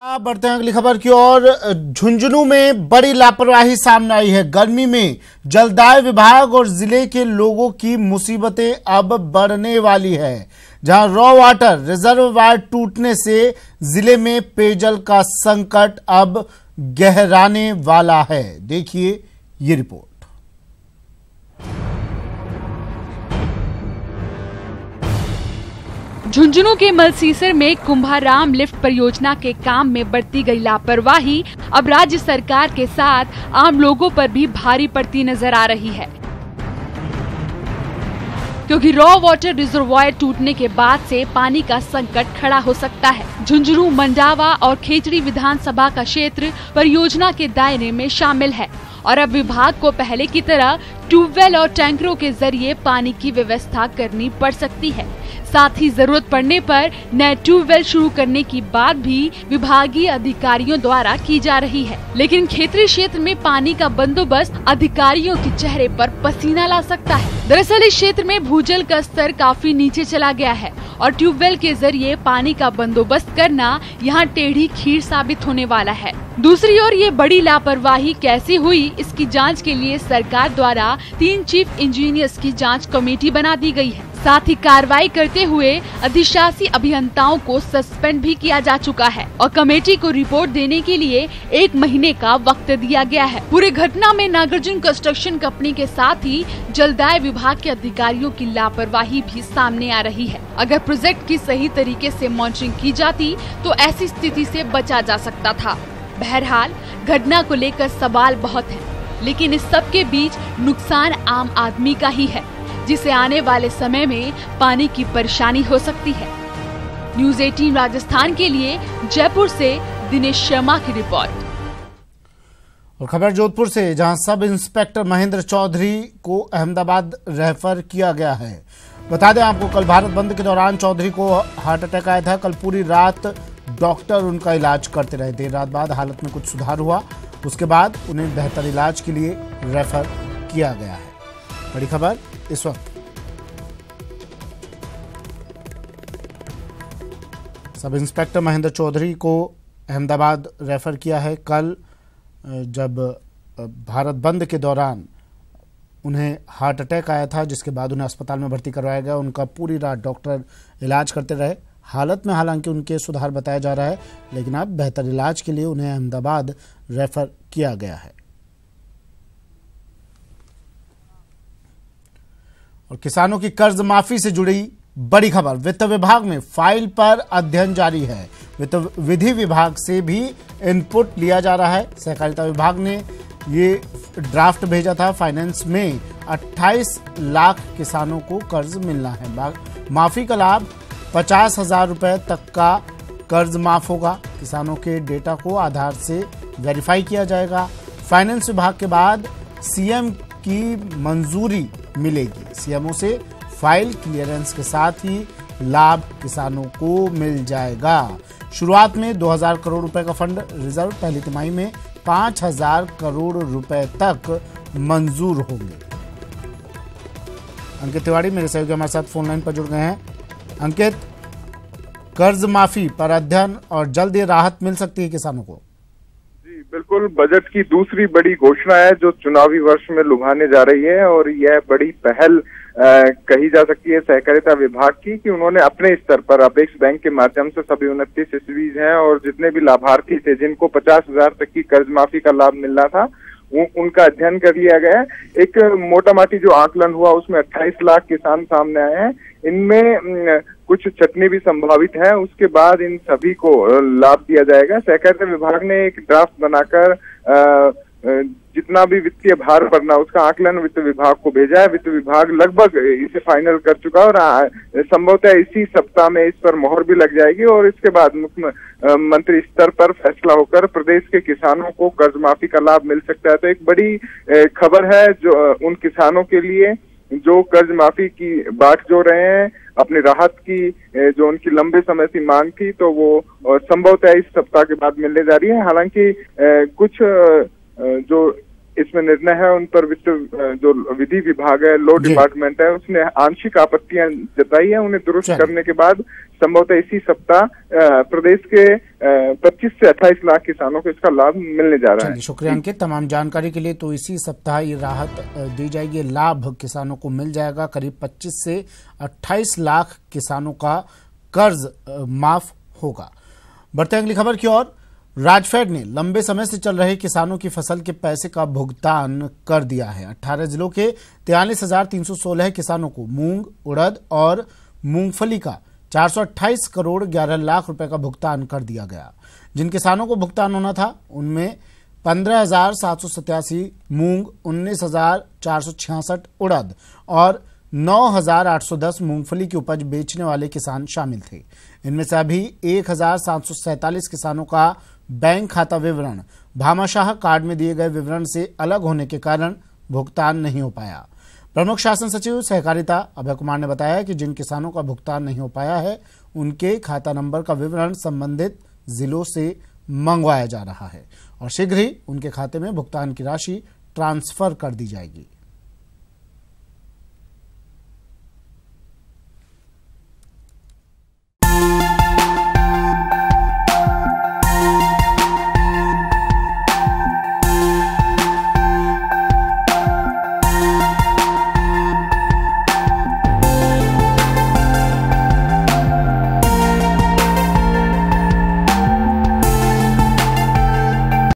बढ़ते हैं अगली खबर की ओर। झुंझुनू में बड़ी लापरवाही सामने आई है। गर्मी में जलदाय विभाग और जिले के लोगों की मुसीबतें अब बढ़ने वाली है, जहां रॉ वाटर रिजर्ववायर टूटने से जिले में पेयजल का संकट अब गहराने वाला है। देखिए ये रिपोर्ट। झुंझुनू के मलसीसर में कुंभाराम लिफ्ट परियोजना के काम में बरती गई लापरवाही अब राज्य सरकार के साथ आम लोगों पर भी भारी पड़ती नजर आ रही है, क्योंकि रॉ वाटर रिजर्वॉयर टूटने के बाद से पानी का संकट खड़ा हो सकता है। झुंझुनू, मंडावा और खेतड़ी विधानसभा का क्षेत्र परियोजना के दायरे में शामिल है और अब विभाग को पहले की तरह ट्यूबवेल और टैंकरों के जरिए पानी की व्यवस्था करनी पड़ सकती है। साथ ही जरूरत पड़ने पर नए ट्यूबवेल शुरू करने की बात भी विभागीय अधिकारियों द्वारा की जा रही है, लेकिन खेतरी क्षेत्र में पानी का बंदोबस्त अधिकारियों के चेहरे पर पसीना ला सकता है। दरअसल इस क्षेत्र में भूजल का स्तर काफी नीचे चला गया है और ट्यूबवेल के जरिए पानी का बंदोबस्त करना यहाँ टेढ़ी खीर साबित होने वाला है। दूसरी ओर ये बड़ी लापरवाही कैसे हुई, इसकी जांच के लिए सरकार द्वारा 3 चीफ इंजीनियर्स की जांच कमेटी बना दी गई है। साथ ही कार्रवाई करते हुए अधिशासी अभियंताओं को सस्पेंड भी किया जा चुका है और कमेटी को रिपोर्ट देने के लिए 1 महीने का वक्त दिया गया है। पूरे घटना में नागार्जुन कंस्ट्रक्शन कंपनी के साथ ही जलदाय विभाग के अधिकारियों की लापरवाही भी सामने आ रही है। अगर प्रोजेक्ट की सही तरीके से मॉनिटरिंग की जाती तो ऐसी स्थिति से बचा जा सकता था। बहरहाल घटना को लेकर सवाल बहुत है, लेकिन इस सब के बीच नुकसान आम आदमी का ही है, जिसे आने वाले समय में पानी की परेशानी हो सकती है। न्यूज़ 18 राजस्थान के लिए जयपुर से दिनेश शर्मा की रिपोर्ट। और खबर जोधपुर से, जहां सब इंस्पेक्टर महेंद्र चौधरी को अहमदाबाद रेफर किया गया है। बता दें आपको, कल भारत बंद के दौरान चौधरी को हार्ट अटैक आया था। कल पूरी रात डॉक्टर उनका इलाज करते रहे। देर रात बाद हालत में कुछ सुधार हुआ, उसके बाद उन्हें बेहतर इलाज के लिए रेफर किया गया है। बड़ी खबर इस वक्त। सब इंस्पेक्टर महेंद्र चौधरी को अहमदाबाद रेफर किया है। कल जब भारत बंद के दौरान उन्हें हार्ट अटैक आया था, जिसके बाद उन्हें अस्पताल में भर्ती करवाया गया। उनका पूरी रात डॉक्टर इलाज करते रहे। हालत में हालांकि उनके सुधार बताया जा रहा है, लेकिन अब बेहतर इलाज के लिए उन्हें अहमदाबाद रेफर किया गया है। और किसानों की कर्ज माफी से जुड़ी बड़ी खबर। वित्त विभाग में फाइल पर अध्ययन जारी है। विधि विभाग से भी इनपुट लिया जा रहा है। सहकारिता विभाग ने ये ड्राफ्ट भेजा था। फाइनेंस में 28 लाख किसानों को कर्ज मिलना है। माफी का लाभ 50,000 रुपए तक का कर्ज माफ होगा। किसानों के डेटा को आधार से वेरीफाई किया जाएगा। फाइनेंस विभाग के बाद सीएम की मंजूरी मिलेगी। सीएमओ से फाइल क्लियरेंस के साथ ही लाभ किसानों को मिल जाएगा। शुरुआत में 2000 करोड़ रुपए का फंड रिजर्व, पहली तिमाही में 5000 करोड़ रुपए तक मंजूर होंगे। अंकित तिवारी मेरे सहयोगी हमारे साथ फोन लाइन पर जुड़ गए हैं। अंकित, कर्ज माफी पर अध्ययन और जल्द ही राहत मिल सकती है किसानों को? जी बिल्कुल, बजट की दूसरी बड़ी घोषणा है जो चुनावी वर्ष में लुभाने जा रही है और यह बड़ी पहल कही जा सकती है सहकारिता विभाग की, कि उन्होंने अपने स्तर पर अपेक्स बैंक के माध्यम से सभी 29 एसबीज हैं और जितने भी लाभार्थी थे जिनको 50,000 तक की कर्ज माफी का लाभ मिल रहा था, उनका अध्ययन कर लिया गया है। एक मोटा माटी जो आकलन हुआ उसमें 28 लाख किसान सामने आए हैं। इनमें कुछ छटनी भी संभावित है। उसके बाद इन सभी को लाभ दिया जाएगा। सहकारिता विभाग ने एक ड्राफ्ट बनाकर जितना भी वित्तीय भार पड़ना उसका आकलन वित्त विभाग को भेजा है। वित्त विभाग लगभग इसे फाइनल कर चुका है और संभवतः इसी सप्ताह में इस पर मोहर भी लग जाएगी और इसके बाद मुख्यमंत्री स्तर पर फैसला होकर प्रदेश के किसानों को कर्ज माफी का लाभ मिल सकता है। तो एक बड़ी खबर है जो उन किसानों के लिए जो कर्ज माफी की बाट जोड़ रहे हैं, अपनी राहत की जो उनकी लंबे समय से मांग थी, तो वो संभवतः इस सप्ताह के बाद मिलने जा रही है। हालांकि कुछ जो इसमें निर्णय है उन पर जो विधि विभाग है, लॉ डिपार्टमेंट है, उसने आंशिक आपत्तियां जताई है। उन्हें दुरुस्त करने के बाद संभवतः इसी सप्ताह प्रदेश के 25 से 28 लाख किसानों को इसका लाभ मिलने जा रहा है। शुक्रिया अंकित तमाम जानकारी के लिए। तो इसी सप्ताह ये राहत दी जाएगी, लाभ किसानों को मिल जाएगा। करीब 25 से 28 लाख किसानों का कर्ज माफ होगा। बढ़ते हैं अगली खबर की ओर। राजफेड ने लंबे समय से चल रहे किसानों की फसल के पैसे का भुगतान कर दिया है। 18 जिलों के 43,316 किसानों को मूंग, उड़द और मूंगफली का 428 करोड़ 11 लाख रुपए का भुगतान कर दिया गया। जिन किसानों को भुगतान होना था उनमें 15,787 मूंग, 19,466 उड़द और 9,810 मूंगफली की उपज बेचने वाले किसान शामिल थे। इनमें से अभी 1,747 किसानों का बैंक खाता विवरण भामाशाह कार्ड में दिए गए विवरण से अलग होने के कारण भुगतान नहीं हो पाया। प्रमुख शासन सचिव सहकारिता अभय कुमार ने बताया कि जिन किसानों का भुगतान नहीं हो पाया है उनके खाता नंबर का विवरण संबंधित जिलों से मंगवाया जा रहा है और शीघ्र ही उनके खाते में भुगतान की राशि ट्रांसफर कर दी जाएगी।